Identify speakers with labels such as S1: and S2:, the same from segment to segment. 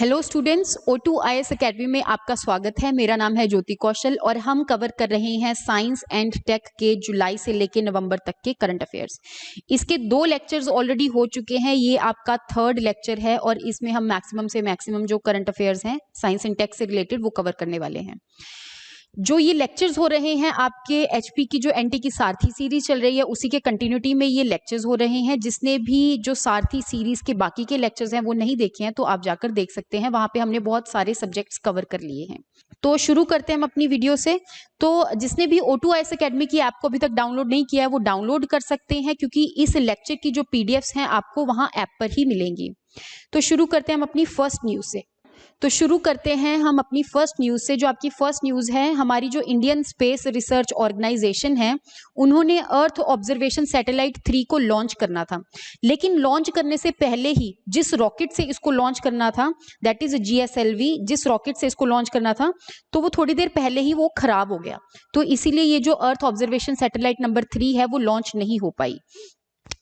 S1: Hello students, O2 IAS academy में आपका स्वागत है। मेरा नाम है ज्योति कौशल और हम कवर कर रहे हैं साइंस एंड टेक के जुलाई से लेकर नवंबर तक के करंट अफेयर्स। इसके 2 लेक्चर्स ऑलरेडी हो चुके हैं। ये आपका 3rd लेक्चर है और इसमें हम मैक्सिमम से मैक्सिमम जो करंट अफेयर्स हैं साइंस एंड टेक से रिलेटेड वो कवर करने वाले हैं। जो ये लेक्चर्स हो रहे हैं आपके एचपी की जो एनटी की सारथी सीरीज चल रही है उसी के कंटिन्यूटी में ये लेक्चर्स हो रहे हैं। जिसने भी जो सारथी सीरीज के बाकी के लेक्चर्स हैं वो नहीं देखे हैं तो आप जाकर देख सकते हैं, वहां पे हमने बहुत सारे सब्जेक्ट्स कवर कर लिए हैं। तो शुरू करते हैं हम अपनी वीडियो से। तो जिसने भी O2 IAS अकेडमी की ऐप को अभी तक डाउनलोड नहीं किया है वो डाउनलोड कर सकते हैं, क्योंकि इस लेक्चर की जो पीडीएफ्स हैं आपको वहां ऐप पर ही मिलेंगी। तो शुरू करते हैं हम अपनी फर्स्ट न्यूज से। तो शुरू करते हैं हम अपनी फर्स्ट न्यूज से। जो आपकी फर्स्ट न्यूज है, हमारी जो इंडियन स्पेस रिसर्च ऑर्गेनाइजेशन है उन्होंने अर्थ ऑब्जर्वेशन सैटेलाइट 3 को लॉन्च करना था, लेकिन लॉन्च करने से पहले ही जिस रॉकेट से इसको लॉन्च करना था, दैट इज GSLV, जिस रॉकेट से इसको लॉन्च करना था तो वो थोड़ी देर पहले ही वो खराब हो गया। तो इसीलिए ये जो अर्थ ऑब्जर्वेशन सैटेलाइट नंबर 3 है वो लॉन्च नहीं हो पाई।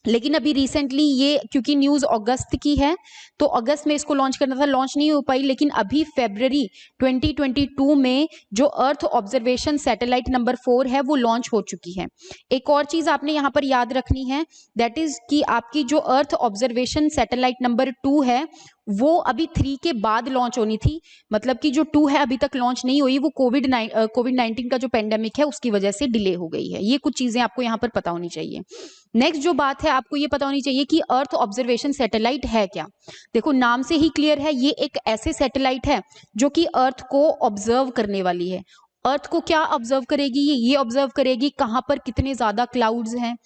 S1: लेकिन अभी रिसेंटली ये, क्योंकि न्यूज अगस्त की है तो अगस्त में इसको लॉन्च करना था, लॉन्च नहीं हो पाई। लेकिन अभी फरवरी 2022 में जो अर्थ ऑब्जर्वेशन सैटेलाइट नंबर 4 है वो लॉन्च हो चुकी है। एक और चीज आपने यहाँ पर याद रखनी है, दैट इज कि आपकी जो अर्थ ऑब्जर्वेशन सैटेलाइट नंबर 2 है वो अभी 3 के बाद लॉन्च होनी थी। मतलब कि जो 2 है अभी तक लॉन्च नहीं हुई, वो कोविड-19 का जो पेंडेमिक है उसकी वजह से डिले हो गई है। ये कुछ चीजें आपको यहाँ पर पता होनी चाहिए। नेक्स्ट जो बात है, आपको ये पता होनी चाहिए कि अर्थ ऑब्जर्वेशन सैटेलाइट है क्या। देखो नाम से ही क्लियर है, ये एक ऐसे सैटेलाइट है जो कि अर्थ को ऑब्जर्व करने वाली है। अर्थ को क्या ऑब्जर्व करेगी? ये ऑब्जर्व करेगी कहाँ पर कितने ज्यादा क्लाउड्स हैं,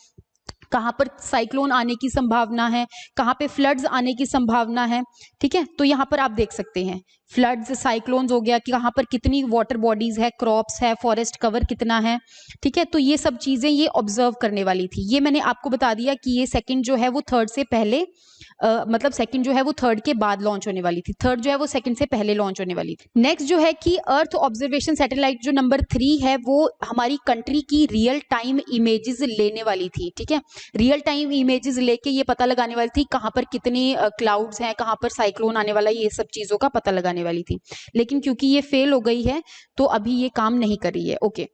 S1: कहाँ पर साइक्लोन आने की संभावना है, कहाँ पे फ्लड्स आने की संभावना है। ठीक है, तो यहाँ पर आप देख सकते हैं फ्लड्स, साइक्लोन्स हो गया कि कहाँ पर कितनी वाटर बॉडीज है, क्रॉप्स है, फॉरेस्ट कवर कितना है। ठीक है, तो ये सब चीजें ये ऑब्जर्व करने वाली थी। ये मैंने आपको बता दिया कि ये सेकंड जो है वो थर्ड से पहले मतलब सेकंड जो है वो थर्ड के बाद लॉन्च होने वाली थी, थर्ड जो है वो सेकंड से पहले लॉन्च होने वाली थी। नेक्स्ट जो है कि अर्थ ऑब्जर्वेशन सैटेलाइट जो नंबर 3 है वो हमारी कंट्री की रियल टाइम इमेजेस लेने वाली थी। ठीक है, रियल टाइम इमेजेस लेके ये पता लगाने वाली थी कहाँ पर कितने क्लाउड्स हैं, कहाँ पर साइक्लोन आने वाला है, ये सब चीजों का पता लगाने वाली थी। लेकिन क्योंकि ये फेल हो गई है तो अभी ये काम नहीं कर रही है। ओके,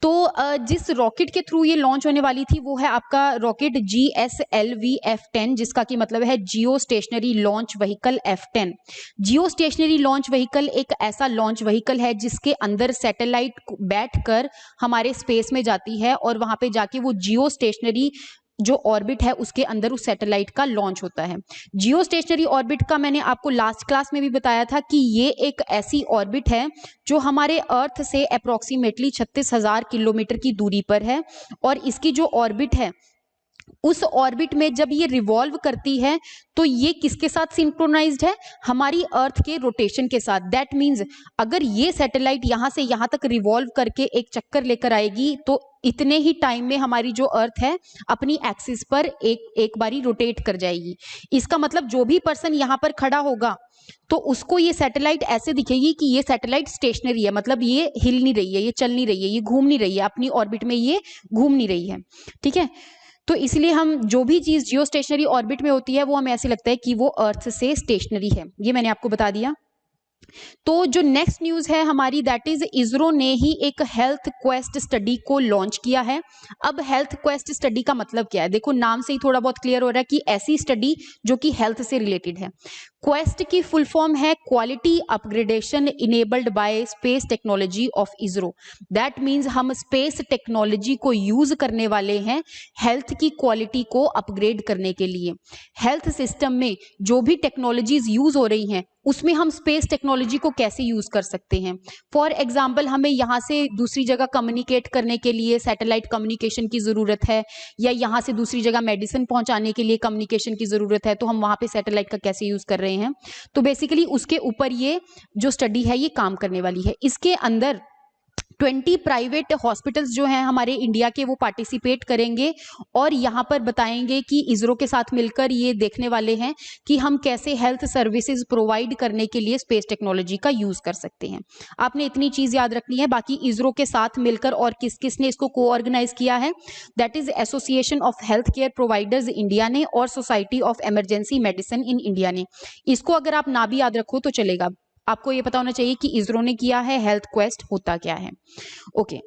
S1: तो जिस रॉकेट के थ्रू ये लॉन्च होने वाली थी वो है आपका रॉकेट GSLV F10, जिसका की मतलब है जियो स्टेशनरी लॉन्च व्हीकल F10। जियो स्टेशनरी लॉन्च व्हीकल एक ऐसा लॉन्च व्हीकल है जिसके अंदर सैटेलाइट बैठकर हमारे स्पेस में जाती है और वहां पे जाके वो जियो स्टेशनरी जो ऑर्बिट है उसके अंदर उस सैटेलाइट का लॉन्च होता है। जियो स्टेशनरी ऑर्बिट का मैंने आपको लास्ट क्लास में भी बताया था कि ये एक ऐसी ऑर्बिट है जो हमारे अर्थ से अप्रोक्सीमेटली 36,000 किलोमीटर की दूरी पर है। और इसकी जो ऑर्बिट है उस ऑर्बिट में जब ये रिवॉल्व करती है तो ये किसके साथ सिंक्रोनाइज्ड है? हमारी अर्थ के रोटेशन के साथ। दैट मीन्स अगर ये सैटेलाइट यहां से यहां तक रिवॉल्व करके एक चक्कर लेकर आएगी तो इतने ही टाइम में हमारी जो अर्थ है अपनी एक्सिस पर एक बारी रोटेट कर जाएगी। इसका मतलब जो भी पर्सन यहां पर खड़ा होगा तो उसको ये सैटेलाइट ऐसे दिखेगी कि ये सैटेलाइट स्टेशनरी है, मतलब ये हिल नहीं रही है, ये चल नहीं रही है, ये घूम नहीं रही है, अपनी ऑर्बिट में ये घूम नहीं रही है। ठीक है, तो इसलिए हम जो भी चीज जियो स्टेशनरी ऑर्बिट में होती है वो हमें ऐसे लगता है कि वो अर्थ से स्टेशनरी है। ये मैंने आपको बता दिया। तो जो नेक्स्ट न्यूज है हमारी, दैट इज इसरो ने ही एक हेल्थ क्वेस्ट स्टडी को लॉन्च किया है। अब हेल्थ क्वेस्ट स्टडी का मतलब क्या है? देखो नाम से ही थोड़ा बहुत क्लियर हो रहा है कि ऐसी स्टडी जो कि हेल्थ से रिलेटेड है। क्वेस्ट की फुल फॉर्म है quality upgradation enabled bye space technology of ISRO. That means हम स्पेस टेक्नोलॉजी को यूज करने वाले हैं हेल्थ की क्वालिटी को अपग्रेड करने के लिए। हेल्थ सिस्टम में जो भी टेक्नोलॉजीज यूज हो रही हैं उसमें हम स्पेस टेक्नोलॉजी को कैसे यूज कर सकते हैं। फॉर एग्जाम्पल, हमें यहाँ से दूसरी जगह कम्युनिकेट करने के लिए सैटेलाइट कम्युनिकेशन की जरूरत है, या यहाँ से दूसरी जगह मेडिसिन पहुंचाने के लिए कम्युनिकेशन की जरूरत है, तो हम वहां पे सैटेलाइट का कैसे यूज कर रहे हैं। तो बेसिकली उसके ऊपर ये जो स्टडी है ये काम करने वाली है। इसके अंदर 20 प्राइवेट हॉस्पिटल्स जो हैं हमारे इंडिया के वो पार्टिसिपेट करेंगे और यहाँ पर बताएंगे कि इसरो के साथ मिलकर ये देखने वाले हैं कि हम कैसे हेल्थ सर्विसेज प्रोवाइड करने के लिए स्पेस टेक्नोलॉजी का यूज कर सकते हैं। आपने इतनी चीज याद रखनी है। बाकी इसरो के साथ मिलकर और किस किस ने इसको को ऑर्गेनाइज किया है, that is association of health care providers India ने और society of emergency medicine in India ने। इसको अगर आप ना भी याद रखो तो चलेगा, आपको ये पता होना चाहिए कि इसरो ने किया है। हेल्थ क्वेस्ट होता क्या है। ओके,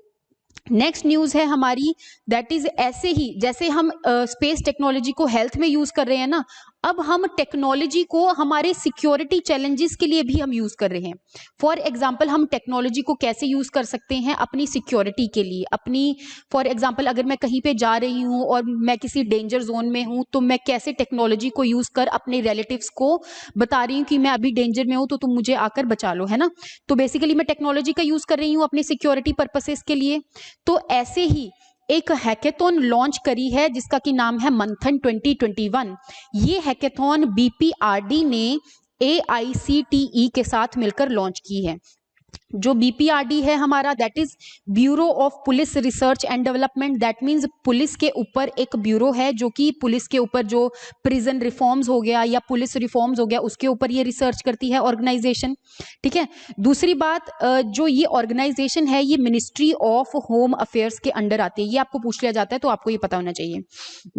S1: नेक्स्ट न्यूज है हमारी, दैट इज ऐसे ही जैसे हम स्पेस टेक्नोलॉजी को हेल्थ में यूज कर रहे हैं ना, अब हम टेक्नोलॉजी को हमारे सिक्योरिटी चैलेंजेस के लिए भी हम यूज कर रहे हैं। फॉर एग्जांपल हम टेक्नोलॉजी को कैसे यूज कर सकते हैं अपनी सिक्योरिटी के लिए, अपनी फॉर एग्जांपल अगर मैं कहीं पे जा रही हूँ और मैं किसी डेंजर जोन में हूँ तो मैं कैसे टेक्नोलॉजी को यूज कर अपने रिलेटिव्स को बता रही हूँ कि मैं अभी डेंजर में हूँ तो तुम मुझे आकर बचा लो, है ना। तो बेसिकली मैं टेक्नोलॉजी का यूज कर रही हूँ अपनी सिक्योरिटी पर्पसेस के लिए। तो ऐसे ही एक हैकेथॉन लॉन्च करी है जिसका की नाम है मंथन 2021। ये हैकेथॉन बीपीआरडी ने AICTE के साथ मिलकर लॉन्च की है। जो बीपीआरडी है हमारा, that is bureau of police research and development. That means police के ऊपर एक ब्यूरो है जो कि पुलिस के ऊपर जो प्रिजन रिफॉर्म्स हो गया या पुलिस रिफॉर्म्स हो गया उसके ऊपर ये रिसर्च करती है ऑर्गेनाइजेशन, ठीक है। दूसरी बात, जो ये ऑर्गेनाइजेशन है ये मिनिस्ट्री ऑफ होम अफेयर्स के अंडर आती है। ये आपको पूछ लिया जाता है तो आपको ये पता होना चाहिए।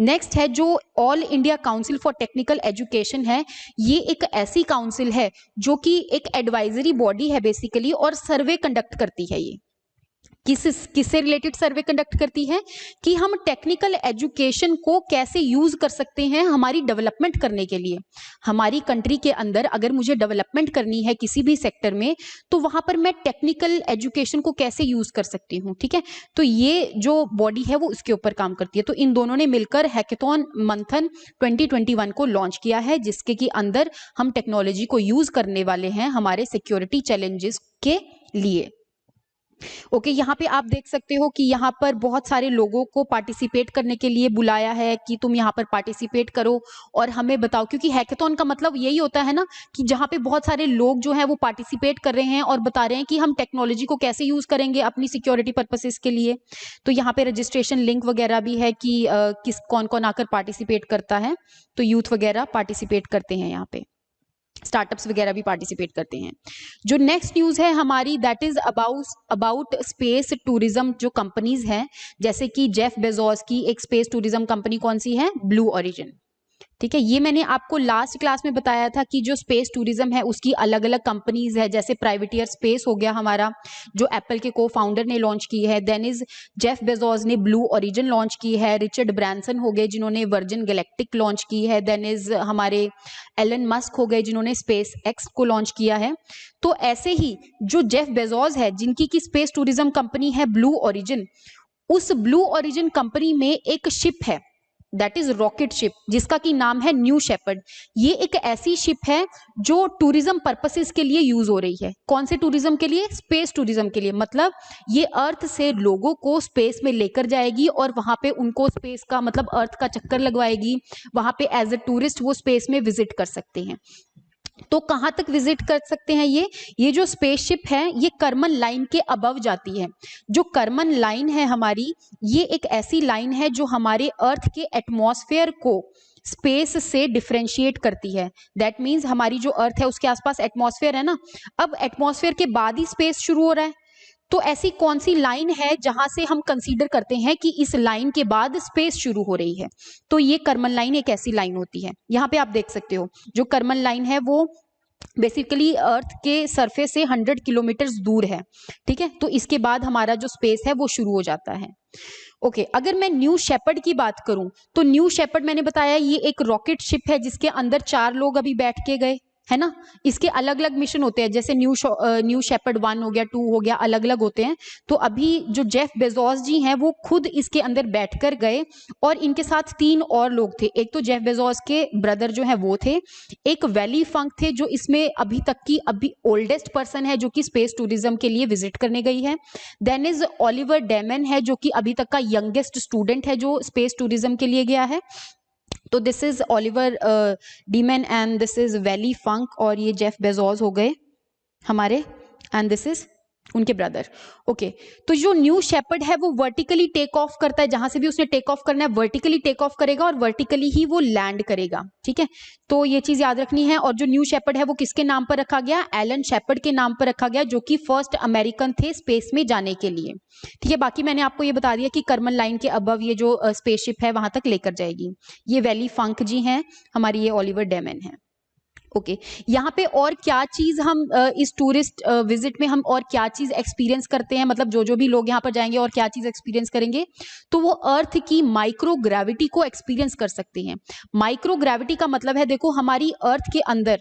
S1: नेक्स्ट है जो all India council for technical education है। ये एक ऐसी काउंसिल है जो कि एक एडवाइजरी बॉडी है बेसिकली, और सर्वे कंडक्ट करती है। ये किससे रिलेटेड सर्वे कंडक्ट करती है कि हम टेक्निकल एजुकेशन को कैसे यूज कर सकते हैं हमारी डेवलपमेंट करने के लिए। हमारी कंट्री के अंदर अगर मुझे डेवलपमेंट करनी है किसी भी सेक्टर में तो वहां पर मैं टेक्निकल एजुकेशन को कैसे यूज कर सकती हूँ, ठीक है। तो ये जो बॉडी है वो इसके ऊपर काम करती है। तो इन दोनों ने मिलकर हैकेथॉन मंथन 2021 को लॉन्च किया है जिसके की अंदर हम टेक्नोलॉजी को यूज करने वाले हैं हमारे सिक्योरिटी चैलेंजेस के लिए। ओके, यहाँ पे आप देख सकते हो कि यहाँ पर बहुत सारे लोगों को पार्टिसिपेट करने के लिए बुलाया है कि तुम यहाँ पर पार्टिसिपेट करो और हमें बताओ, क्योंकि हैकेथॉन का मतलब यही होता है ना कि जहाँ पे बहुत सारे लोग जो हैं वो पार्टिसिपेट कर रहे हैं और बता रहे हैं कि हम टेक्नोलॉजी को कैसे यूज करेंगे अपनी सिक्योरिटी पर्पसेस के लिए। तो यहाँ पे रजिस्ट्रेशन लिंक वगैरह भी है कि किस कौन कौन आकर पार्टिसिपेट करता है। तो यूथ वगैरह पार्टिसिपेट करते हैं, यहाँ पे स्टार्टअप्स वगैरह भी पार्टिसिपेट करते हैं। जो नेक्स्ट न्यूज है हमारी, that is about space tourism. जो कंपनीज हैं जैसे कि जेफ बेजोस की एक स्पेस टूरिज्म कंपनी कौन सी है, ब्लू ओरिजिन, ठीक है। ये मैंने आपको लास्ट क्लास में बताया था कि जो स्पेस टूरिज्म है उसकी अलग अलग कंपनीज है, जैसे प्राइवेटियर स्पेस हो गया हमारा जो एप्पल के को फाउंडर ने लॉन्च की है, देन इज जेफ बेजोस ने ब्लू ओरिजिन लॉन्च की है, रिचर्ड ब्रांसन हो गए जिन्होंने वर्जिन गैलेक्टिक लॉन्च की है, देन इज हमारे एलन मस्क हो गए जिन्होंने स्पेस एक्स को लॉन्च किया है। तो ऐसे ही जो जेफ बेजोस है जिनकी की स्पेस टूरिज्म कंपनी है ब्लू ओरिजिन, उस ब्लू ओरिजिन कंपनी में एक शिप है दैट इज रॉकेट शिप जिसका की नाम है न्यू शेपर्ड। ये एक ऐसी शिप है जो टूरिज्म पर्पसेस के लिए यूज हो रही है। कौन से टूरिज्म के लिए, स्पेस टूरिज्म के लिए। मतलब ये अर्थ से लोगों को स्पेस में लेकर जाएगी और वहां पे उनको स्पेस का मतलब अर्थ का चक्कर लगवाएगी, वहां पे एज ए टूरिस्ट वो स्पेस में विजिट कर सकते हैं। तो कहां तक विजिट कर सकते हैं ये जो स्पेसशिप है ये कर्मन लाइन के अबव जाती है। जो कर्मन लाइन है हमारी, ये एक ऐसी लाइन है जो हमारे अर्थ के एटमॉस्फेयर को स्पेस से डिफरेंशिएट करती है। दैट मीन्स हमारी जो अर्थ है उसके आसपास एटमॉस्फेयर है ना, अब एटमॉस्फेयर के बाद ही स्पेस शुरू हो रहा है। तो ऐसी कौन सी लाइन है जहां से हम कंसीडर करते हैं कि इस लाइन के बाद स्पेस शुरू हो रही है। तो ये कर्मन लाइन एक ऐसी लाइन होती है। यहाँ पे आप देख सकते हो जो कर्मन लाइन है वो बेसिकली अर्थ के सरफेस से 100 किलोमीटर दूर है, ठीक है। तो इसके बाद हमारा जो स्पेस है वो शुरू हो जाता है। ओके, अगर मैं न्यू शेपर्ड की बात करूं तो न्यू शेपर्ड मैंने बताया ये एक रॉकेट शिप है जिसके अंदर 4 लोग अभी बैठ के गए, है ना। इसके अलग अलग मिशन होते हैं, जैसे न्यू शेपर्ड 1 हो गया, 2 हो गया, अलग अलग होते हैं। तो अभी जो जेफ बेजोस जी हैं वो खुद इसके अंदर बैठकर गए और इनके साथ 3 और लोग थे। एक तो जेफ बेजोस के ब्रदर जो है वो थे, एक वैली फंक थे जो इसमें अभी तक की ओल्डेस्ट पर्सन है जो कि स्पेस टूरिज्म के लिए विजिट करने गई है। देन इज ओलिवर डेमन है जो कि अभी तक का यंगेस्ट स्टूडेंट है जो स्पेस टूरिज्म के लिए गया है। तो this is Oliver Daemen and this is Wally Funk और ये जेफ बेजोस हो गए हमारे, एंड दिस इज उनके ब्रदर। ओके, तो जो न्यू शेपर्ड है वो वर्टिकली टेक ऑफ करता है, जहां से भी उसने टेक ऑफ करना है वर्टिकली टेक ऑफ करेगा और वर्टिकली ही वो लैंड करेगा। ठीक है, तो ये चीज याद रखनी है। और जो न्यू शेपर्ड है वो किसके नाम पर रखा गया? एलन शेपर्ड के नाम पर रखा गया, जो कि फर्स्ट अमेरिकन थे स्पेस में जाने के लिए। ठीक है, बाकी मैंने आपको ये बता दिया कि करमन लाइन के अबव ये जो स्पेसशिप है वहां तक लेकर जाएगी। ये वैली फंक जी हैं हमारी, ये ओलिवर डेमन है। ओके, यहाँ पे और क्या चीज हम इस टूरिस्ट विजिट में हम और क्या चीज एक्सपीरियंस करते हैं, मतलब जो जो भी लोग यहाँ पर जाएंगे और क्या चीज एक्सपीरियंस करेंगे, तो वो अर्थ की माइक्रोग्रेविटी को एक्सपीरियंस कर सकते हैं। माइक्रोग्रेविटी का मतलब है, देखो हमारी अर्थ के अंदर,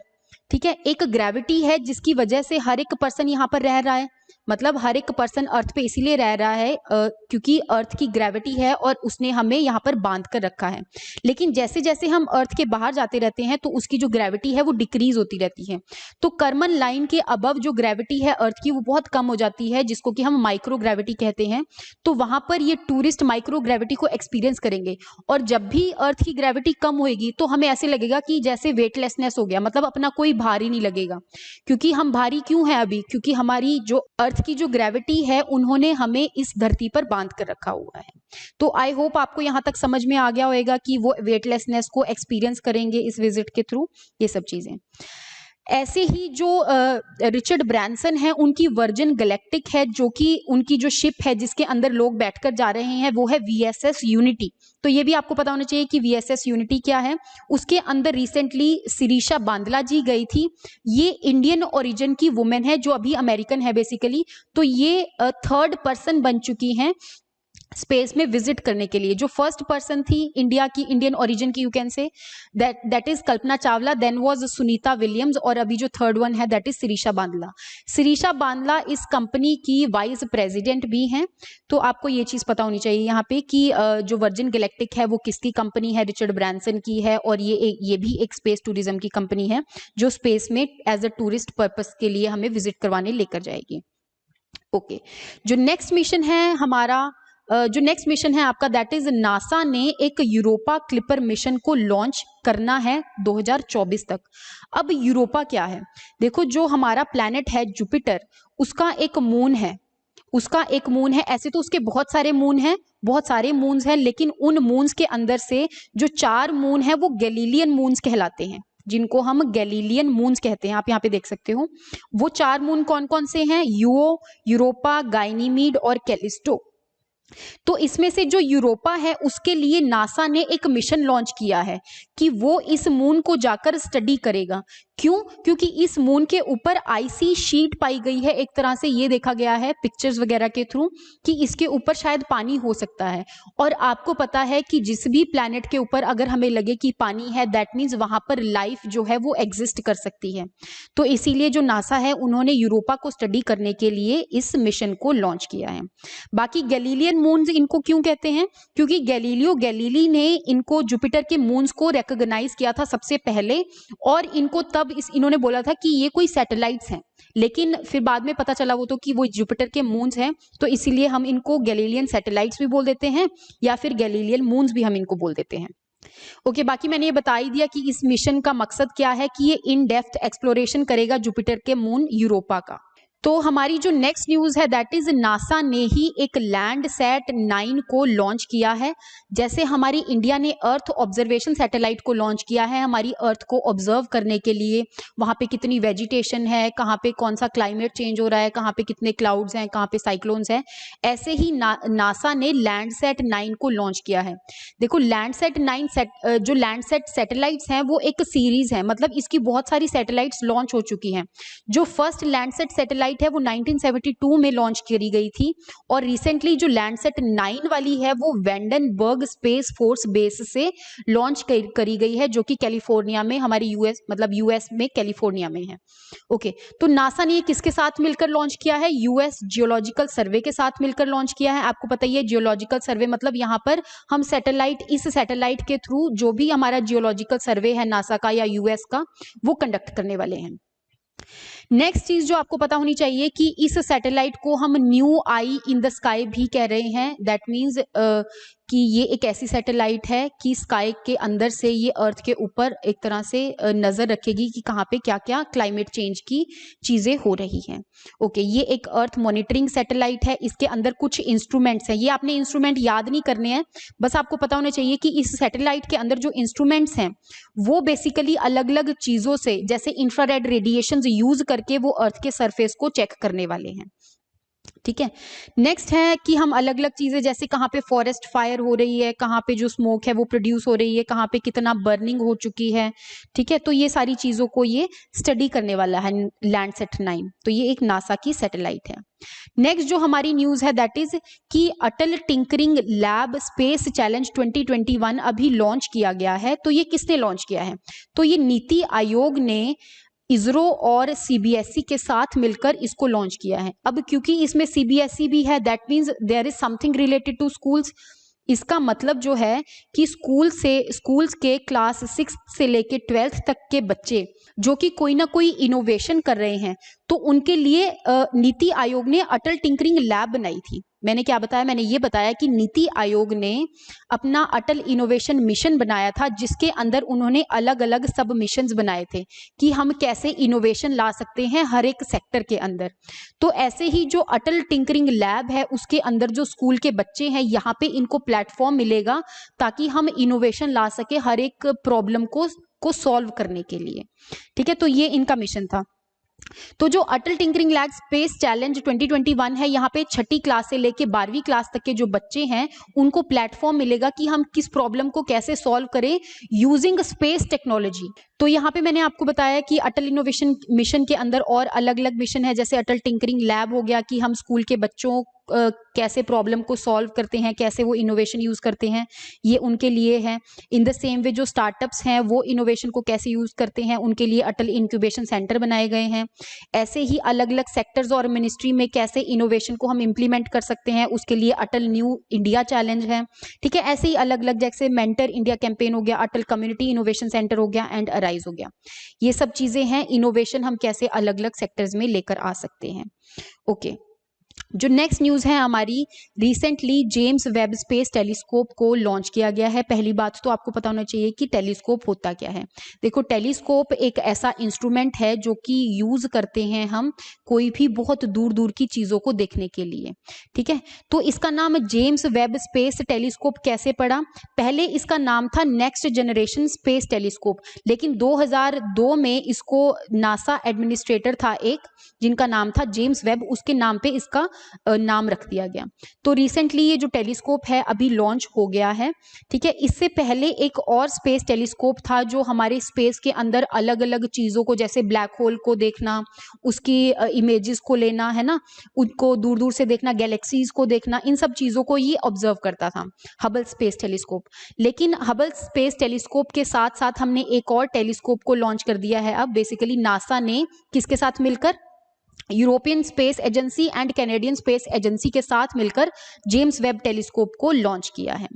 S1: ठीक है, एक ग्रेविटी है जिसकी वजह से हर एक पर्सन यहाँ पर रह रहा है। मतलब हर एक पर्सन अर्थ पे इसीलिए रह रहा है क्योंकि अर्थ की ग्रेविटी है और उसने हमें यहाँ पर बांध कर रखा है। लेकिन जैसे जैसे हम अर्थ के बाहर जाते रहते हैं तो उसकी जो ग्रेविटी है वो डिक्रीज होती रहती है। तो कर्मन लाइन के अबव जो ग्रेविटी है अर्थ की वो बहुत कम हो जाती है, जिसको कि हम माइक्रो ग्रेविटी कहते हैं। तो वहां पर ये टूरिस्ट माइक्रो ग्रेविटी को एक्सपीरियंस करेंगे। और जब भी अर्थ की ग्रेविटी कम होगी तो हमें ऐसे लगेगा कि जैसे वेटलेसनेस हो गया, मतलब अपना कोई भारी नहीं लगेगा। क्योंकि हम भारी क्यों है अभी? क्योंकि हमारी जो अर्थ की जो ग्रेविटी है उन्होंने हमें इस धरती पर बांध कर रखा हुआ है। तो आई होप आपको यहां तक समझ में आ गया होगा कि वो वेटलेसनेस को एक्सपीरियंस करेंगे इस विजिट के थ्रू, ये सब चीजें। ऐसे ही जो रिचर्ड ब्रांसन है, उनकी वर्जिन गैलेक्टिक है, जो कि उनकी जो शिप है जिसके अंदर लोग बैठकर जा रहे हैं वो है VSS यूनिटी। तो ये भी आपको पता होना चाहिए कि VSS यूनिटी क्या है। उसके अंदर रिसेंटली सिरीशा बांदला जी गई थी। ये इंडियन ओरिजिन की वुमेन है जो अभी अमेरिकन है बेसिकली। तो ये थर्ड पर्सन बन चुकी हैं स्पेस में विजिट करने के लिए। जो फर्स्ट पर्सन थी इंडिया की, इंडियन ओरिजिन की, you can say that is Kalpana Chawla, then was Sunita Williams, और अभी जो थर्ड वन है दैट इज सिरीशा बांदला। सिरीशा बांदला इस कंपनी की वाइस प्रेसिडेंट भी हैं। तो आपको ये चीज पता होनी चाहिए यहाँ पे कि जो वर्जिन गैलेक्टिक है वो किसकी कंपनी है? रिचर्ड ब्रांसन की है। और ये भी एक स्पेस टूरिज्म की कंपनी है जो स्पेस में एज अ टूरिस्ट पर्पस के लिए हमें विजिट करवाने लेकर जाएगी। ओके, जो नेक्स्ट मिशन है हमारा, जो नेक्स्ट मिशन है आपका, दैट इज नासा ने एक यूरोपा क्लिपर मिशन को लॉन्च करना है 2024 तक। अब यूरोपा क्या है? देखो, जो हमारा प्लैनेट है जुपिटर, उसका एक मून है, उसका एक मून है। ऐसे तो उसके बहुत सारे मून हैं, बहुत सारे मून्स हैं, लेकिन उन मून्स के अंदर से जो 4 मून है वो गैलीलियन मून्स कहलाते हैं, जिनको हम गैलीलियन मून्स कहते हैं। आप यहाँ पे देख सकते हो वो 4 मून कौन कौन से हैं? यूओ, यूरोपा, गाइनीमीड और कैलिस्टो। तो इसमें से जो यूरोपा है उसके लिए नासा ने एक मिशन लॉन्च किया है कि वो इस मून को जाकर स्टडी करेगा। क्यों? क्योंकि इस मून के ऊपर आइसी शीट पाई गई है। एक तरह से ये देखा गया है पिक्चर्स वगैरह के थ्रू कि इसके ऊपर शायद पानी हो सकता है। और आपको पता है कि जिस भी प्लैनेट के ऊपर अगर हमें लगे कि पानी है, दैट मीन्स वहां पर लाइफ जो है वो एग्जिस्ट कर सकती है। तो इसीलिए जो नासा है उन्होंने यूरोपा को स्टडी करने के लिए इस मिशन को लॉन्च किया है। बाकी गैलीलियन मून्स इनको क्यों कहते हैं? क्योंकि गैलीलियो गैलीली ने इनको जुपिटर के मून्स को रिकॉग्नाइज किया था सबसे पहले, और इनको तब इन्होंने बोला था कि ये कोई सैटेलाइट्स हैं, लेकिन फिर बाद में पता चला वो तो कि वो जुपिटर के मून्स हैं। तो इसीलिए हम इनको गैलीलियन सैटेलाइट्स भी बोल देते हैं या फिर गैलीलियन मून्स भी हम इनको बोल देते हैं। ओके, बाकी मैंने ये बता ही दिया कि इस मिशन का मकसद क्या है, कि ये इन डेप्थ एक्सप्लोरेशन करेगा जुपिटर के मून यूरोपा का। तो हमारी जो नेक्स्ट न्यूज है दैट इज नासा ने ही एक लैंडसैट 9 को लॉन्च किया है। जैसे हमारी इंडिया ने अर्थ ऑब्जर्वेशन सैटेलाइट को लॉन्च किया है हमारी अर्थ को ऑब्जर्व करने के लिए, वहां पे कितनी वेजिटेशन है, कहाँ पे कौन सा क्लाइमेट चेंज हो रहा है, कहाँ पे कितने क्लाउड्स हैं, कहाँ पे साइक्लोन्स हैं। ऐसे ही नासा ने लैंडसैट 9 को लॉन्च किया है। देखो, लैंडसैट 9 जो लैंडसैट सैटेलाइट्स हैं वो एक सीरीज है, मतलब इसकी बहुत सारी सैटेलाइट्स लॉन्च हो चुकी हैं। जो फर्स्ट लैंडसैट सैटेलाइट है वो 1972 में लॉन्च करी गई थी, और रिसेंटली जो लैंडसैट 9 वाली है वो वेंडनबर्ग स्पेस फोर्स बेस से लॉन्च करी गई है, जो कि कैलिफोर्निया में, हमारी यूएस में कैलिफोर्निया में है। ओके, तो नासा ने ये किसके साथ मिलकर लॉन्च किया है? यूएस जियोलॉजिकल सर्वे के साथ मिलकर लॉन्च किया है। आपको पता ही है जियोलॉजिकल सर्वे मतलब यहाँ पर हम इस सैटेलाइट के थ्रू जो भी हमारा जियोलॉजिकल सर्वे है नासा का या यूएस का, वो कंडक्ट करने वाले हैं। नेक्स्ट चीज जो आपको पता होनी चाहिए कि इस सैटेलाइट को हम new I in the sky भी कह रहे हैं। दैट मीन्स कि ये एक ऐसी सैटेलाइट है कि स्काई के अंदर से ये अर्थ के ऊपर एक तरह से नजर रखेगी कि कहाँ पे क्या क्या क्लाइमेट चेंज की चीजें हो रही हैं। ओके, ये एक अर्थ मॉनिटरिंग सैटेलाइट है। इसके अंदर कुछ इंस्ट्रूमेंट्स हैं, ये आपने इंस्ट्रूमेंट याद नहीं करने हैं, बस आपको पता होना चाहिए कि इस सैटेलाइट के अंदर जो इंस्ट्रूमेंट्स हैं वो बेसिकली अलग अलग चीजों से, जैसे इंफ्रारेड रेडिएशंस यूज करके वो अर्थ के सरफेस को चेक करने वाले हैं। ठीक है, नेक्स्ट है कि हम अलग अलग चीजें, जैसे कहाँ पे फॉरेस्ट फायर हो रही है, कहाँ पे जो स्मोक है वो प्रोड्यूस हो रही है, कहाँ पे कितना बर्निंग हो चुकी है। ठीक है, तो ये सारी चीजों को ये स्टडी करने वाला है लैंडसैट 9। तो ये एक नासा की सैटेलाइट है। नेक्स्ट जो हमारी न्यूज है दैट इज कि अटल टिंकरिंग लैब स्पेस चैलेंज 2021 अभी लॉन्च किया गया है। तो ये किसने लॉन्च किया है? तो ये नीति आयोग ने इसरो और सीबीएसई के साथ मिलकर इसको लॉन्च किया है। अब क्योंकि इसमें सीबीएसई भी है, that means there is something related to schools. इसका मतलब जो है कि स्कूल्स के क्लास 6 से लेके 12th तक के बच्चे जो कि कोई ना कोई इनोवेशन कर रहे हैं, तो उनके लिए नीति आयोग ने अटल टिंकरिंग लैब बनाई थी। मैंने क्या बताया? मैंने ये बताया कि नीति आयोग ने अपना अटल इनोवेशन मिशन बनाया था, जिसके अंदर उन्होंने अलग अलग सब मिशंस बनाए थे कि हम कैसे इनोवेशन ला सकते हैं हर एक सेक्टर के अंदर। तो ऐसे ही जो अटल टिंकरिंग लैब है उसके अंदर जो स्कूल के बच्चे हैं, यहाँ पे इनको प्लेटफॉर्म मिलेगा ताकि हम इनोवेशन ला सके हर एक प्रॉब्लम को सॉल्व करने के लिए। ठीक है, तो ये इनका मिशन था। तो जो अटल टिंकरिंग लैब स्पेस चैलेंज 2021 है, यहाँ पे 6ठी क्लास से लेके 12वीं क्लास तक के जो बच्चे हैं उनको प्लेटफॉर्म मिलेगा कि हम किस प्रॉब्लम को कैसे सॉल्व करें यूजिंग स्पेस टेक्नोलॉजी। तो यहाँ पे मैंने आपको बताया कि अटल इनोवेशन मिशन के अंदर और अलग अलग मिशन है, जैसे अटल टिंकरिंग लैब हो गया कि हम स्कूल के बच्चों कैसे प्रॉब्लम को सॉल्व करते हैं, कैसे वो इनोवेशन यूज करते हैं, ये उनके लिए है। इन द सेम वे जो स्टार्टअप्स हैं वो इनोवेशन को कैसे यूज करते हैं, उनके लिए अटल इंक्यूबेशन सेंटर बनाए गए हैं। ऐसे ही अलग अलग सेक्टर्स और मिनिस्ट्री में कैसे इनोवेशन को हम इम्प्लीमेंट कर सकते हैं, उसके लिए अटल न्यू इंडिया चैलेंज है। ठीक है, ऐसे ही अलग अलग जैसे मेंटर इंडिया कैंपेन हो गया, अटल कम्युनिटी इनोवेशन सेंटर हो गया एंड अराइज हो गया। ये सब चीजें हैं, इनोवेशन हम कैसे अलग अलग सेक्टर्स में लेकर आ सकते हैं। ओके, जो नेक्स्ट न्यूज है हमारी, recently James Webb space telescope को लॉन्च किया गया है। पहली बात तो आपको पता होना चाहिए कि टेलीस्कोप होता क्या है। देखो, टेलीस्कोप एक ऐसा इंस्ट्रूमेंट है जो कि यूज करते हैं हम कोई भी बहुत दूर दूर की चीजों को देखने के लिए। ठीक है, तो इसका नाम जेम्स वेब स्पेस टेलीस्कोप कैसे पड़ा? पहले इसका नाम था नेक्स्ट जनरेशन स्पेस टेलीस्कोप, लेकिन 2002 में इसको नासा एडमिनिस्ट्रेटर था एक जिनका नाम था जेम्स वेब, उसके नाम पे इसका नाम रख दिया गया। तो रिसेंटली ये जो टेलीस्कोप है अभी लॉन्च हो गया है। ठीक है, इससे पहले एक और स्पेस टेलीस्कोप था जो हमारे स्पेस के अंदर अलग अलग चीजों को, जैसे ब्लैक होल को देखना, उसकी इमेजेस को लेना, है ना, उनको दूर दूर से देखना, गैलेक्सीज को देखना, इन सब चीजों को ये ऑब्जर्व करता था, हबल स्पेस टेलीस्कोप। लेकिन हबल स्पेस टेलीस्कोप के साथ साथ हमने एक और टेलीस्कोप को लॉन्च कर दिया है अब, बेसिकली नासा ने किसके साथ मिलकर, European space agency and Canadian space agency के साथ मिलकर जेम्स वेब टेलीस्कोप को लॉन्च किया है।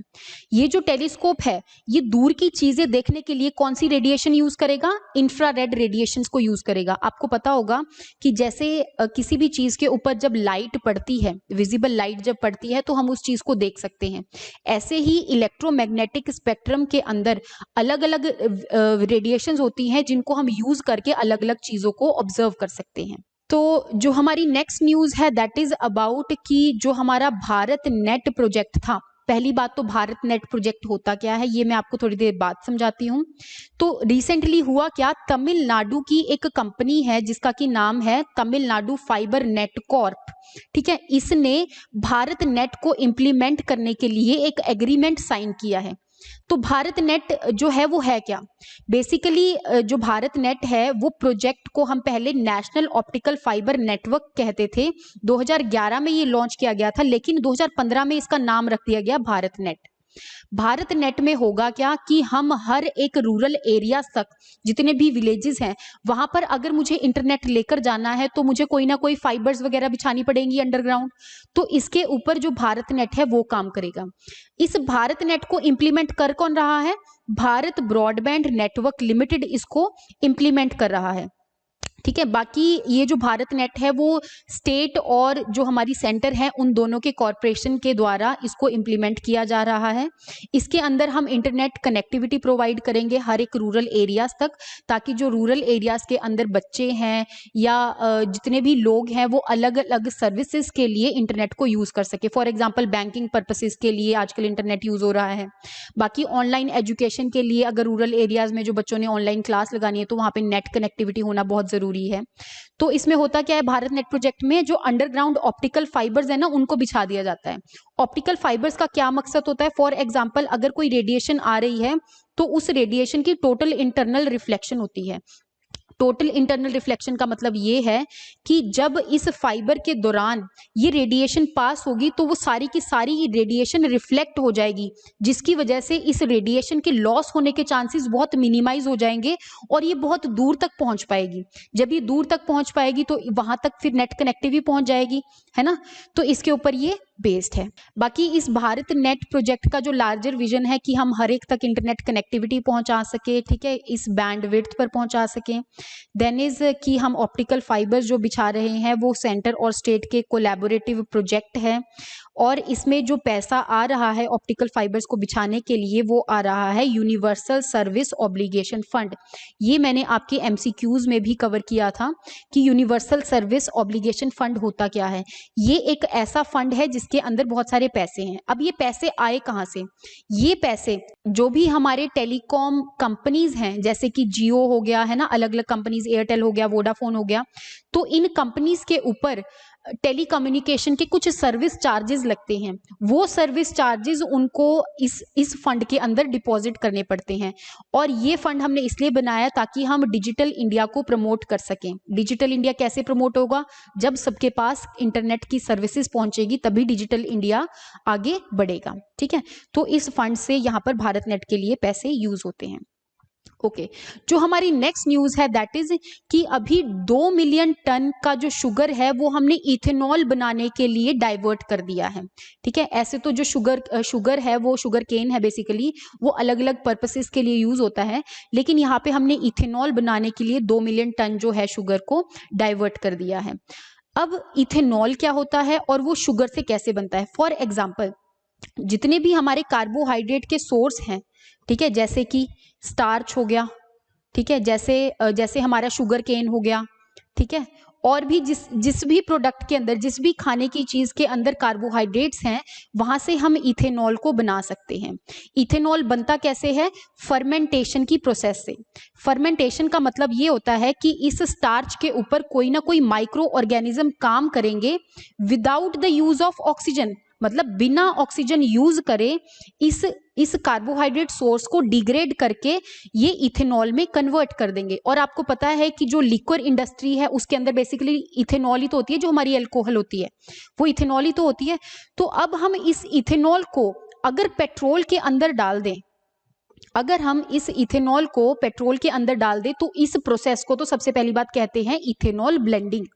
S1: ये जो टेलीस्कोप है ये दूर की चीजें देखने के लिए कौन सी रेडिएशन यूज करेगा? इंफ्रारेड रेडिएशंस को यूज करेगा। आपको पता होगा कि जैसे किसी भी चीज के ऊपर जब लाइट पड़ती है, विजिबल लाइट जब पड़ती है तो हम उस चीज को देख सकते हैं। ऐसे ही इलेक्ट्रोमैग्नेटिक स्पेक्ट्रम के अंदर अलग अलग रेडिएशंस होती हैं जिनको हम यूज करके अलग अलग चीजों को ऑब्जर्व कर सकते हैं। तो जो हमारी नेक्स्ट न्यूज है दैट इज अबाउट कि जो हमारा भारत नेट प्रोजेक्ट था। पहली बात तो भारत नेट प्रोजेक्ट होता क्या है ये मैं आपको थोड़ी देर बाद समझाती हूँ। तो रिसेंटली हुआ क्या, तमिलनाडु की एक कंपनी है जिसका की नाम है तमिलनाडु फाइबर नेट कॉर्प। ठीक है, इसने भारत नेट को इम्प्लीमेंट करने के लिए एक एग्रीमेंट साइन किया है। तो भारत नेट जो है वो है क्या? बेसिकली जो भारत नेट है वो प्रोजेक्ट को हम पहले नेशनल ऑप्टिकल फाइबर नेटवर्क कहते थे। 2011 में ये लॉन्च किया गया था, लेकिन 2015 में इसका नाम रख दिया गया भारत नेट। भारत नेट में होगा क्या कि हम हर एक रूरल एरिया तक, जितने भी विलेजेस हैं वहां पर अगर मुझे इंटरनेट लेकर जाना है तो मुझे कोई ना कोई फाइबर्स वगैरह बिछानी पड़ेंगी अंडरग्राउंड। तो इसके ऊपर जो भारत नेट है वो काम करेगा। इस भारत नेट को इंप्लीमेंट कर कौन रहा है? भारत ब्रॉडबैंड नेटवर्क लिमिटेड इसको इंप्लीमेंट कर रहा है। ठीक है। बाकी ये जो भारत नेट है वो स्टेट और जो हमारी सेंटर है उन दोनों के कॉरपोरेशन के द्वारा इसको इम्प्लीमेंट किया जा रहा है। इसके अंदर हम इंटरनेट कनेक्टिविटी प्रोवाइड करेंगे हर एक रूरल एरियाज तक, ताकि जो रूरल एरियाज के अंदर बच्चे हैं या जितने भी लोग हैं वो अलग अलग सर्विसेज के लिए इंटरनेट को यूज कर सके। फॉर एग्जाम्पल बैंकिंग पर्पसेस के लिए आजकल इंटरनेट यूज हो रहा है। बाकी ऑनलाइन एजुकेशन के लिए अगर रूरल एरियाज में जो बच्चों ने ऑनलाइन क्लास लगानी है तो वहाँ पे नेट कनेक्टिविटी होना बहुत जरूरी है। तो इसमें होता क्या है, भारत नेट प्रोजेक्ट में जो अंडरग्राउंड ऑप्टिकल फाइबर्स है ना उनको बिछा दिया जाता है। ऑप्टिकल फाइबर्स का क्या मकसद होता है, फॉर एग्जांपल अगर कोई रेडिएशन आ रही है तो उस रेडिएशन की टोटल इंटरनल रिफ्लेक्शन होती है। टोटल इंटरनल रिफ्लेक्शन का मतलब ये है कि जब इस फाइबर के दौरान ये रेडिएशन पास होगी तो वो सारी की सारी रेडिएशन रिफ्लेक्ट हो जाएगी, जिसकी वजह से इस रेडिएशन के लॉस होने के चांसेस बहुत मिनिमाइज हो जाएंगे और ये बहुत दूर तक पहुंच पाएगी। जब ये दूर तक पहुंच पाएगी तो वहां तक फिर नेट कनेक्टिविटी पहुंच जाएगी, है ना। तो इसके ऊपर ये बेस्ड है। बाकी इस भारत नेट प्रोजेक्ट का जो लार्जर विजन है कि हम हर एक तक इंटरनेट कनेक्टिविटी पहुंचा सके, ठीक है, इस बैंड विड्थ पर पहुंचा सकें। देन इज कि हम ऑप्टिकल फाइबर्स जो बिछा रहे हैं वो सेंटर और स्टेट के कोलैबोरेटिव प्रोजेक्ट है, और इसमें जो पैसा आ रहा है ऑप्टिकल फाइबर्स को बिछाने के लिए वो आ रहा है यूनिवर्सल सर्विस ऑब्लिगेशन फंड। ये मैंने आपके एमसीक्यूज में भी कवर किया था कि यूनिवर्सल सर्विस ऑब्लिगेशन फंड होता क्या है। ये एक ऐसा फंड है जिसके अंदर बहुत सारे पैसे हैं। अब ये पैसे आए कहाँ से, ये पैसे जो भी हमारे टेलीकॉम कंपनीज हैं जैसे कि जियो हो गया, है ना, अलग अलग कंपनीज, एयरटेल हो गया, वोडाफोन हो गया, तो इन कंपनीज के ऊपर टेलीकम्युनिकेशन के कुछ सर्विस चार्जेस लगते हैं। वो सर्विस चार्जेस उनको इस फंड के अंदर डिपॉजिट करने पड़ते हैं। और ये फंड हमने इसलिए बनाया ताकि हम डिजिटल इंडिया को प्रमोट कर सकें। डिजिटल इंडिया कैसे प्रमोट होगा, जब सबके पास इंटरनेट की सर्विसेज पहुंचेगी तभी डिजिटल इंडिया आगे बढ़ेगा, ठीक है। तो इस फंड से यहाँ पर भारत नेट के लिए पैसे यूज होते हैं। ओके, जो हमारी नेक्स्ट न्यूज है दैट इज कि अभी 2 मिलियन टन का जो शुगर है वो हमने इथेनॉल बनाने के लिए डाइवर्ट कर दिया है, ठीक है। ऐसे तो जो शुगर है वो शुगर केन है बेसिकली, वो अलग अलग पर्पसेस के लिए यूज होता है, लेकिन यहाँ पे हमने इथेनॉल बनाने के लिए 2 मिलियन टन जो है शुगर को डाइवर्ट कर दिया है। अब इथेनॉल क्या होता है और वो शुगर से कैसे बनता है। फॉर एग्जाम्पल जितने भी हमारे कार्बोहाइड्रेट के सोर्स हैं, ठीक है, जैसे कि स्टार्च हो गया, ठीक है, जैसे हमारा शुगर केन हो गया, ठीक है, और भी जिस भी प्रोडक्ट के अंदर, जिस भी खाने की चीज के अंदर कार्बोहाइड्रेट्स हैं वहां से हम इथेनॉल को बना सकते हैं। इथेनॉल बनता कैसे है, फर्मेंटेशन की प्रोसेस से। फर्मेंटेशन का मतलब ये होता है कि इस स्टार्च के ऊपर कोई ना कोई माइक्रो ऑर्गेनिज्म काम करेंगे without the use of oxygen, मतलब बिना ऑक्सीजन यूज करे इस कार्बोहाइड्रेट सोर्स को डिग्रेड करके ये इथेनॉल में कन्वर्ट कर देंगे। और आपको पता है कि जो लिक्वर इंडस्ट्री है उसके अंदर बेसिकली इथेनॉल ही तो होती है, जो हमारी अल्कोहल होती है वो इथेनॉल ही तो होती है। तो अब हम इस इथेनॉल को अगर पेट्रोल के अंदर डाल दें, अगर हम इस इथेनॉल को पेट्रोल के अंदर डाल दें तो इस प्रोसेस को तो सबसे पहली बात कहते हैं इथेनॉल ब्लेंडिंग।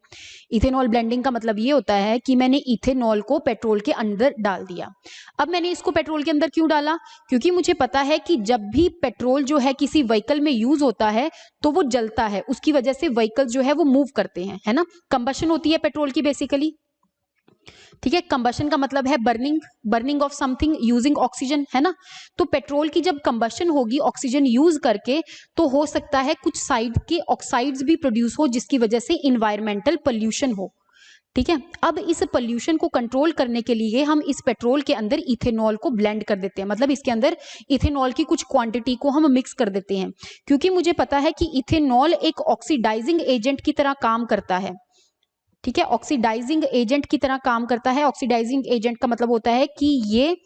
S1: इथेनॉल ब्लेंडिंग का मतलब ये होता है कि मैंने इथेनॉल को पेट्रोल के अंदर डाल दिया। अब मैंने इसको पेट्रोल के अंदर क्यों डाला, क्योंकि मुझे पता है कि जब भी पेट्रोल जो है किसी व्हीकल में यूज होता है तो वो जलता है, उसकी वजह से व्हीकल जो है वो मूव करते हैं, है ना, कंबशन होती है पेट्रोल की बेसिकली, ठीक है। कंबशन का मतलब है burning of something using oxygen, है ना। तो पेट्रोल की जब कंबशन होगी ऑक्सीजन यूज करके तो हो सकता है कुछ साइड के ऑक्साइड्स भी प्रोड्यूस हो जिसकी वजह से इन्वायरमेंटल पोल्यूशन हो, ठीक है। अब इस पोल्यूशन को कंट्रोल करने के लिए हम इस पेट्रोल के अंदर इथेनॉल को ब्लेंड कर देते हैं, मतलब इसके अंदर इथेनॉल की कुछ क्वांटिटी को हम मिक्स कर देते हैं, क्योंकि मुझे पता है कि इथेनॉल एक ऑक्सीडाइजिंग एजेंट की तरह काम करता है, ठीक है। ऑक्सीडाइजिंग एजेंट की तरह काम करता है। ऑक्सीडाइजिंग एजेंट का मतलब होता है कि ये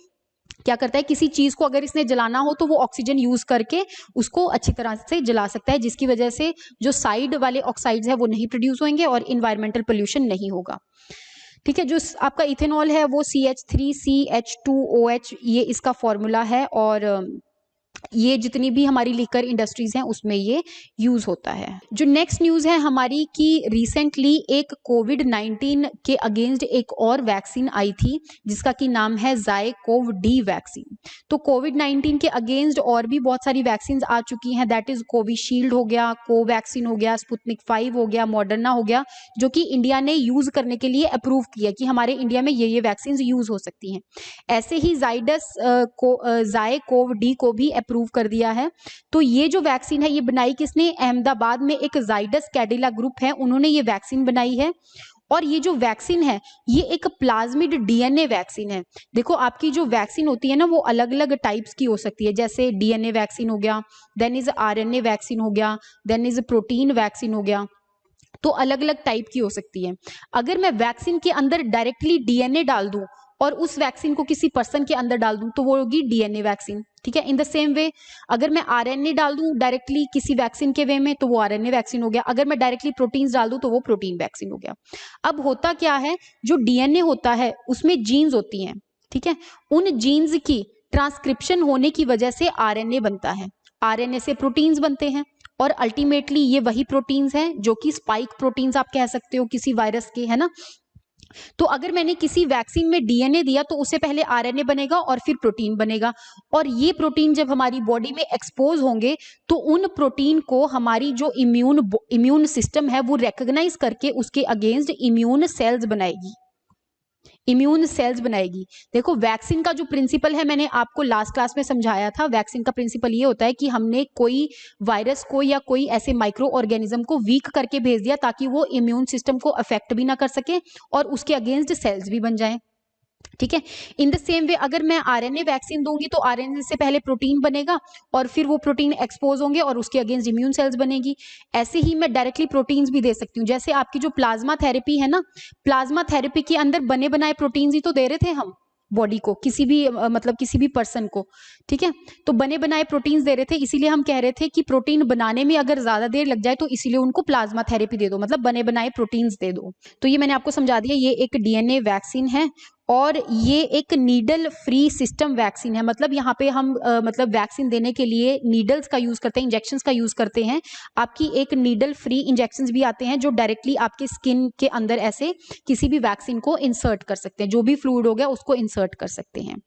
S1: क्या करता है, किसी चीज को अगर इसने जलाना हो तो वो ऑक्सीजन यूज करके उसको अच्छी तरह से जला सकता है, जिसकी वजह से जो साइड वाले ऑक्साइड्स है वो नहीं प्रोड्यूस होंगे और इन्वायरमेंटल पोल्यूशन नहीं होगा, ठीक है। जो आपका इथेनॉल है वो CH3CH2OH ये इसका फॉर्मूला है, और ये जितनी भी हमारी लिकर इंडस्ट्रीज हैं उसमें ये यूज होता है। जो नेक्स्ट न्यूज है हमारी कि रिसेंटली एक कोविड-19 के अगेंस्ट एक और वैक्सीन आई थी जिसका की नाम है ज़ायकोव-डी वैक्सीन। तो कोविड-19 के अगेंस्ट और भी बहुत सारी वैक्सीन आ चुकी हैं, दैट इज कोविशील्ड हो गया, कोवैक्सीन हो गया, स्पुतनिक 5 हो गया, मॉडर्ना हो गया, जो कि इंडिया ने यूज करने के लिए अप्रूव किया कि हमारे इंडिया में ये वैक्सीन यूज हो सकती हैं। ऐसे ही ज़ायकोव-डी को भी अप्रूव कर दिया है। तो ये जो वैक्सीन है ये बनाई किसने? अहमदाबाद में एक जाइडस कैडिला ग्रुप है, उन्होंने ये वैक्सीन बनाई है। और ये जो वैक्सीन है ये एक प्लाज्मिड डीएनए वैक्सीन है। देखो आपकी जो वैक्सीन होती है ना वो अलग अलग टाइप्स की हो सकती है, जैसे डीएनए वैक्सीन हो गया, देन इज आरएनए वैक्सीन हो गया, देन इज प्रोटीन वैक्सीन हो गया, तो अलग अलग टाइप की हो सकती है। अगर मैं वैक्सीन के अंदर डायरेक्टली डीएनए डाल दूं और उस वैक्सीन को किसी पर्सन के अंदर डाल दूं तो वो होगी डीएनए वैक्सीन, ठीक है। इन द सेम वे अगर मैं आरएनए डाल दूं डायरेक्टली किसी वैक्सीन के वे में तो वो आरएनए वैक्सीन हो गया, अगर मैं डायरेक्टली प्रोटीन्स डाल दूं तो वो प्रोटीन वैक्सीन हो गया। अब होता क्या है, जो डीएनए होता है उसमें जीन्स होती हैं, ठीक है, उन जीन्स की ट्रांसक्रिप्शन होने की वजह से आरएनए बनता है, आरएनए से प्रोटीन्स बनते हैं और अल्टीमेटली ये वही प्रोटीन्स हैं जो कि स्पाइक प्रोटीन्स आप कह सकते हो किसी वायरस के, है ना। तो अगर मैंने किसी वैक्सीन में डीएनए दिया तो उससे पहले आरएनए बनेगा और फिर प्रोटीन बनेगा, और ये प्रोटीन जब हमारी बॉडी में एक्सपोज होंगे तो उन प्रोटीन को हमारी जो इम्यून सिस्टम है वो रिकॉग्नाइज करके उसके अगेंस्ट इम्यून सेल्स बनाएगी। देखो वैक्सीन का जो प्रिंसिपल है मैंने आपको लास्ट क्लास में समझाया था। वैक्सीन का प्रिंसिपल ये होता है कि हमने कोई वायरस को या कोई ऐसे माइक्रो ऑर्गेनिज्म को वीक करके भेज दिया ताकि वो इम्यून सिस्टम को अफेक्ट भी ना कर सके और उसके अगेंस्ट सेल्स भी बन जाएं, ठीक है। इन द सेम वे अगर मैं आरएनए वैक्सीन दूंगी तो आरएनए से पहले प्रोटीन बनेगा और फिर वो प्रोटीन एक्सपोज होंगे और उसके अगेंस्ट इम्यून सेल्स बनेगी। ऐसे ही मैं डायरेक्टली प्रोटीन्स भी दे सकती हूँ, जैसे आपकी जो प्लाज्मा थेरेपी है ना, प्लाज्मा थेरेपी के अंदर बने बनाए प्रोटीन्स ही तो दे रहे थे हम बॉडी को, किसी भी मतलब किसी भी पर्सन को, ठीक है। तो बने बनाए प्रोटीन्स दे रहे थे, इसीलिए हम कह रहे थे कि प्रोटीन बनाने में अगर ज्यादा देर लग जाए तो इसीलिए उनको प्लाज्मा थेरेपी दे दो, मतलब बने बनाए प्रोटीन्स दे दो। तो ये मैंने आपको समझा दिया, ये एक डीएनए वैक्सीन है और ये एक नीडल फ्री सिस्टम वैक्सीन है। मतलब यहाँ पे हम मतलब वैक्सीन देने के लिए नीडल्स का यूज करते हैं, इंजेक्शंस का यूज करते हैं। आपकी एक नीडल फ्री इंजेक्शंस भी आते हैं जो डायरेक्टली आपके स्किन के अंदर ऐसे किसी भी वैक्सीन को इंसर्ट कर सकते हैं, जो भी फ्लूइड हो गया उसको इंसर्ट कर सकते हैं,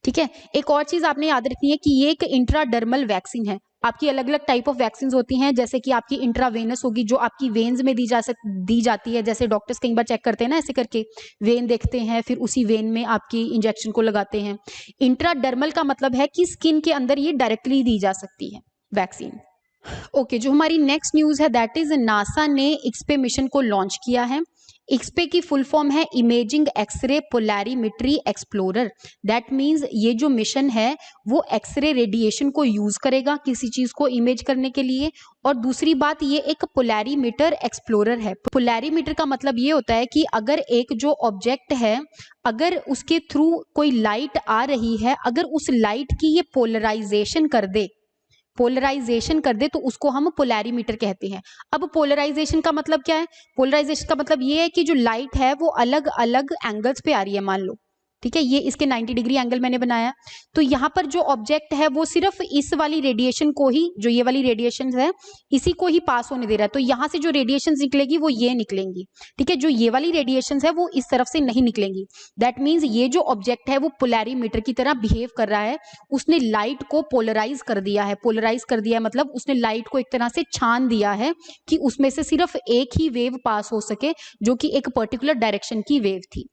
S1: ठीक है। एक और चीज आपने याद रखनी है कि ये एक इंट्राडर्मल वैक्सीन है। आपकी अलग अलग टाइप ऑफ वैक्सीन होती हैं, जैसे कि आपकी इंट्रावेनस होगी जो आपकी वेन्स में दी जाती है, जैसे डॉक्टर्स कई बार चेक करते हैं ना ऐसे करके वेन देखते हैं फिर उसी वेन में आपकी इंजेक्शन को लगाते हैं। इंट्राडर्मल का मतलब है कि स्किन के अंदर ये डायरेक्टली दी जा सकती है वैक्सीन। ओके, जो हमारी नेक्स्ट न्यूज है दैट इज नासा ने एक्सपे मिशन को लॉन्च किया है। एक्सपे की फुल फॉर्म है imaging X ray polarimetry explorer. That means ये जो मिशन है वो एक्सरे रेडिएशन को यूज करेगा किसी चीज को इमेज करने के लिए, और दूसरी बात ये एक पोलैरीमीटर एक्सप्लोरर है। पोलैरीमीटर का मतलब ये होता है कि अगर एक जो ऑब्जेक्ट है अगर उसके थ्रू कोई लाइट आ रही है, अगर उस लाइट की ये पोलराइजेशन कर दे तो उसको हम पोलैरीमीटर कहते हैं। अब पोलराइजेशन का मतलब क्या है? पोलराइजेशन का मतलब ये है कि जो लाइट है वो अलग अलग एंगल्स पे आ रही है, मान लो, ठीक है। ये इसके 90 डिग्री एंगल मैंने बनाया, तो यहाँ पर जो ऑब्जेक्ट है वो सिर्फ इस वाली रेडिएशन को ही, जो ये वाली रेडिएशन है इसी को ही पास होने दे रहा है। तो यहाँ से जो रेडिएशन निकलेगी वो ये निकलेंगी, ठीक है। जो ये वाली रेडिएशन है वो इस तरफ से नहीं निकलेंगी। दैट मीन्स ये जो ऑब्जेक्ट है वो पोलैरीमीटर की तरह बिहेव कर रहा है। उसने लाइट को पोलराइज कर दिया है, मतलब उसने लाइट को एक तरह से छान दिया है कि उसमें से सिर्फ एक ही वेव पास हो सके जो कि एक पर्टिकुलर डायरेक्शन की वेव थी,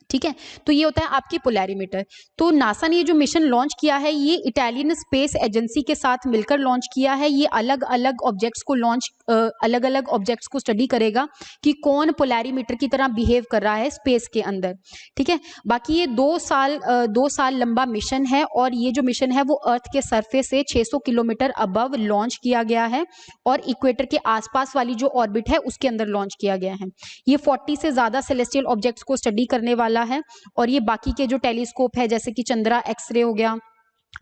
S1: ठीक है। तो ये होता है आपकी पोलैरीमीटर। तो नासा ने ये जो मिशन लॉन्च किया है ये इटालियन स्पेस एजेंसी के साथ मिलकर लॉन्च किया है। ये अलग अलग ऑब्जेक्ट्स को स्टडी करेगा कि कौन पोलैरीमीटर की तरह बिहेव कर रहा है स्पेस के अंदर, ठीक है। बाकी ये 2 साल लंबा मिशन है और ये जो मिशन है वो अर्थ के सरफेस से 600 किलोमीटर अबव लॉन्च किया गया है और इक्वेटर के आसपास वाली जो ऑर्बिट है उसके अंदर लॉन्च किया गया है। ये 40 से ज्यादा सेलेस्टियल ऑब्जेक्ट्स को स्टडी करने वाला है और ये बाकी के जो टेलीस्कोप है जैसे कि चंद्रा एक्सरे हो गया,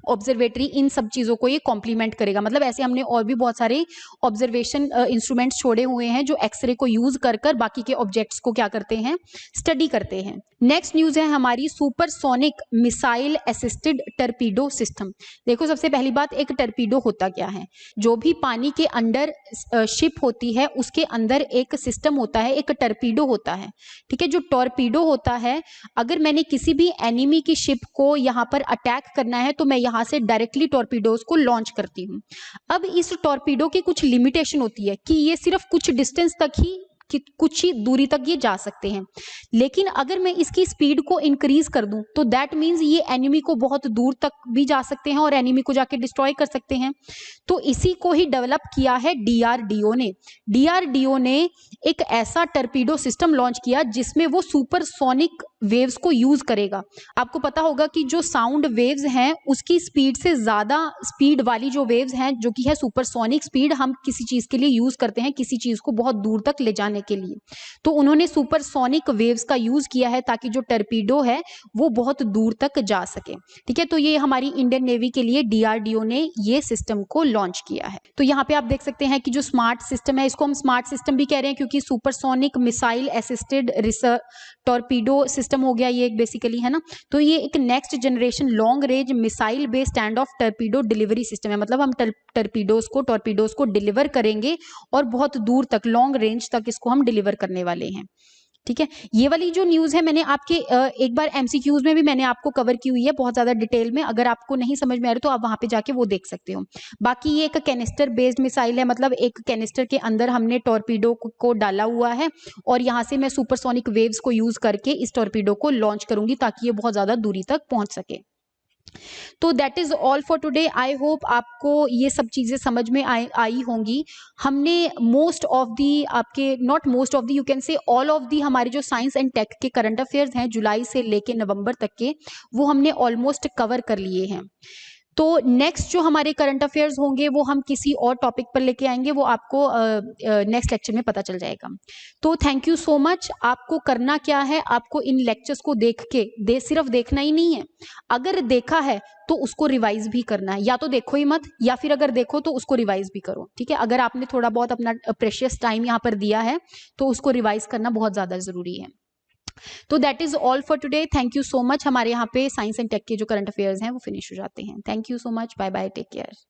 S1: ऑब्जर्वेटरी, इन सब चीजों को ये कॉम्प्लीमेंट करेगा। मतलब ऐसे हमने और भी बहुत सारे ऑब्जर्वेशन इंस्ट्रूमेंट्स छोड़े हुए हैं जो एक्सरे को यूज कर कर बाकी के ऑब्जेक्ट्स को क्या करते हैं, स्टडी करते हैं। नेक्स्ट न्यूज है हमारी सुपरसोनिक मिसाइल असिस्टेड टर्पीडो सिस्टम। देखो सबसे पहली बात, एक टर्पीडो होता क्या है? जो भी पानी के अंडर शिप होती है उसके अंदर एक सिस्टम होता है, एक टर्पीडो होता है, ठीक है। जो टॉर्पीडो होता है, अगर मैंने किसी भी एनिमी की शिप को यहाँ पर अटैक करना है तो मैं यहाँ से डायरेक्टली टॉर्पीडोज को लॉन्च करती हूँ। अब इस टॉर्पीडो की कुछ लिमिटेशन होती है कि ये सिर्फ कुछ डिस्टेंस तक ही, कि कुछ ही दूरी तक ये जा सकते हैं, लेकिन अगर मैं इसकी स्पीड को इंक्रीज कर दूं तो दैट मींस ये एनिमी को बहुत दूर तक भी जा सकते हैं और एनिमी को जाके डिस्ट्रॉय कर सकते हैं। तो इसी को ही डेवलप किया है डीआरडीओ ने। डीआरडीओ ने एक ऐसा टर्पीडो सिस्टम लॉन्च किया जिसमें वो सुपरसोनिक वेव्स को यूज करेगा। आपको पता होगा कि जो साउंड वेव्स हैं उसकी स्पीड से ज्यादा स्पीड वाली जो वेव्स हैं, जो कि है सुपरसोनिक स्पीड, हम किसी चीज के लिए यूज करते हैं किसी चीज को बहुत दूर तक ले जाने के लिए। तो उन्होंने सुपरसोनिक वेव्स का यूज किया है ताकि जो टर्पीडो है वो बहुत दूर तक जा सके, ठीक है। तो ये हमारी इंडियन नेवी के लिए डीआरडीओ ने ये सिस्टम को लॉन्च किया है। तो यहाँ पे आप देख सकते हैं कि जो स्मार्ट सिस्टम है, इसको हम स्मार्ट सिस्टम भी कह रहे हैं क्योंकि supersonic missile assisted torpedo system हो गया ये एक बेसिकली, है ना। तो ये एक next generation long range missile based stand off torpedo delivery system है। मतलब हम टॉर्पीडोज को डिलीवर करेंगे और बहुत दूर तक, लॉन्ग रेंज तक इसको हम डिलीवर करने वाले हैं, ठीक है। ये वाली जो न्यूज है मैंने आपके एक बार एमसीक्यूज में भी मैंने आपको कवर की हुई है बहुत ज्यादा डिटेल में। अगर आपको नहीं समझ में आ रहा तो आप वहां पे जाके वो देख सकते हो। बाकी ये एक कैनिस्टर बेस्ड मिसाइल है, मतलब एक कैनिस्टर के अंदर हमने टॉर्पीडो को डाला हुआ है और यहाँ से मैं सुपरसोनिक वेव्स को यूज करके इस टॉर्पीडो को लॉन्च करूंगी ताकि ये बहुत ज्यादा दूरी तक पहुंच सके। तो that is all for today. I hope आपको ये सब चीजें समझ में आई होंगी। हमने मोस्ट ऑफ दी, आपके not most of the, you can से ऑल ऑफ दी, हमारे जो साइंस एंड टेक के करंट अफेयर्स हैं जुलाई से लेके नवंबर तक के, वो हमने ऑलमोस्ट कवर कर लिए हैं। तो नेक्स्ट जो हमारे करंट अफेयर्स होंगे वो हम किसी और टॉपिक पर लेके आएंगे, वो आपको नेक्स्ट लेक्चर में पता चल जाएगा। तो थैंक यू सो मच। आपको करना क्या है, आपको इन लेक्चर्स को देख के सिर्फ देखना ही नहीं है, अगर देखा है तो उसको रिवाइज भी करना है। या तो देखो ही मत, या फिर अगर देखो तो उसको रिवाइज भी करो, ठीक है। अगर आपने थोड़ा बहुत अपना प्रेशियस टाइम यहाँ पर दिया है तो उसको रिवाइज करना बहुत ज्यादा जरूरी है। तो that is all for today. Thank you so much. हमारे यहाँ पे साइंस एंड टेक के जो करंट अफेयर्स हैं वो फिनिश हो जाते हैं। Thank you so much. Bye bye, take care.